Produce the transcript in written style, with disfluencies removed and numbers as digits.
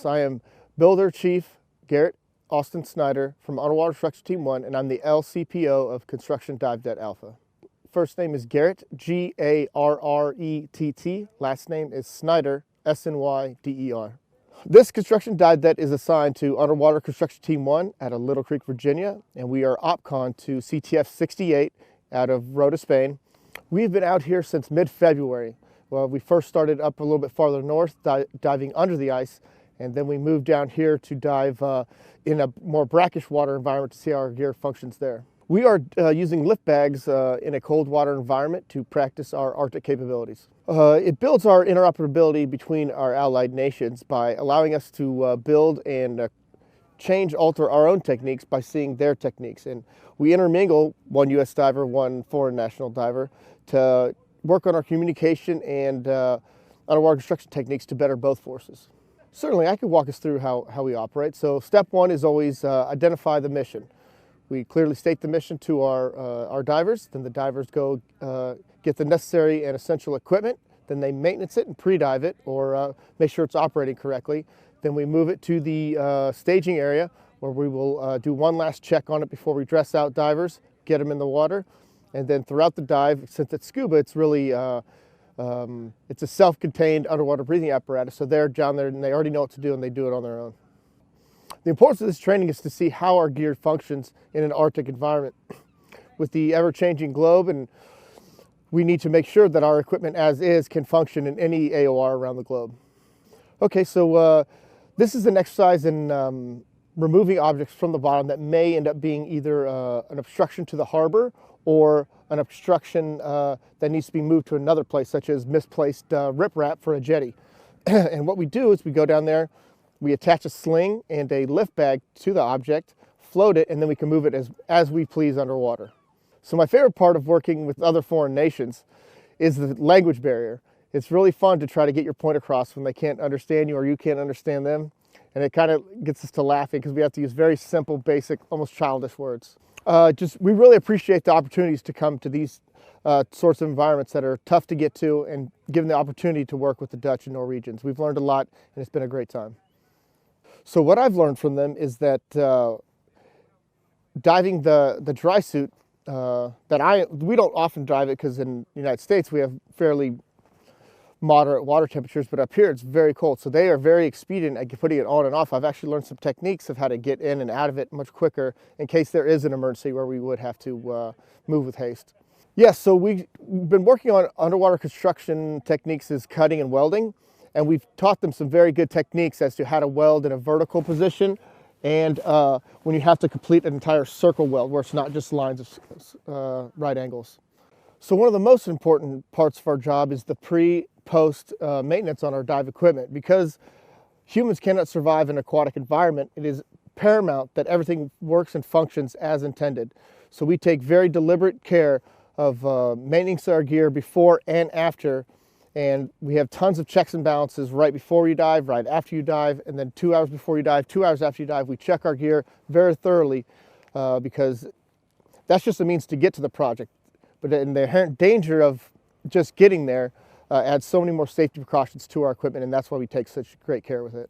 I am Builder Chief Garret Snyder from Underwater Construction Team 1, and I'm the LCPO of Construction Dive Det Alpha. First name is Garret, G-A-R-R-E-T-T. Last name is Snyder, S-N-Y-D-E-R. This construction dive det is assigned to Underwater Construction Team 1 out of Little Creek, Virginia, and we are OpCon to CTF 68 out of Rota, Spain. We've been out here since mid-February. Well, we first started up a little bit farther north, diving under the ice, and then we moved down here to dive in a more brackish water environment to see how our gear functions there. We are using lift bags in a cold water environment to practice our Arctic capabilities. It builds our interoperability between our allied nations by allowing us to build and alter our own techniques by seeing their techniques. And we intermingle, one U.S. diver, one foreign national diver, to work on our communication and underwater construction techniques to better both forces. Certainly, I could walk us through how we operate. So step one is always identify the mission. We clearly state the mission to our divers. Then the divers go get the necessary and essential equipment. Then they maintenance it and pre-dive it, or make sure it's operating correctly. Then we move it to the staging area, where we will do one last check on it before we dress out divers, get them in the water. And then throughout the dive, since it's scuba, it's really it's a self-contained underwater breathing apparatus, so they're down there and they already know what to do and they do it on their own. The importance of this training is to see how our gear functions in an Arctic environment. With the ever-changing globe, and we need to make sure that our equipment as is can function in any AOR around the globe. Okay, so this is an exercise in removing objects from the bottom that may end up being either an obstruction to the harbor or an obstruction that needs to be moved to another place, such as misplaced riprap for a jetty. And what we do is we go down there, we attach a sling and a lift bag to the object, float it, and then we can move it as we please underwater. So my favorite part of working with other foreign nations is the language barrier. It's really fun to try to get your point across when they can't understand you or you can't understand them. And it kind of gets us to laughing because we have to use very simple, basic, almost childish words. We really appreciate the opportunities to come to these sorts of environments that are tough to get to, and given the opportunity to work with the Dutch and Norwegians. We've learned a lot, and it's been a great time. So what I've learned from them is that diving the dry suit, we don't often dive it because in the United States we have fairly moderate water temperatures, but up here it's very cold. So they are very expedient at putting it on and off. I've actually learned some techniques of how to get in and out of it much quicker in case there is an emergency where we would have to move with haste. Yes, so we've been working on underwater construction techniques as cutting and welding, and we've taught them some very good techniques as to how to weld in a vertical position and when you have to complete an entire circle weld where it's not just lines of right angles. So one of the most important parts of our job is the pre-post maintenance on our dive equipment. Because humans cannot survive in an aquatic environment, it is paramount that everything works and functions as intended. So we take very deliberate care of maintaining our gear before and after, and we have tons of checks and balances right before you dive, right after you dive, and then 2 hours before you dive, 2 hours after you dive. We check our gear very thoroughly because that's just a means to get to the project. But in the inherent danger of just getting there adds so many more safety precautions to our equipment, and that's why we take such great care with it.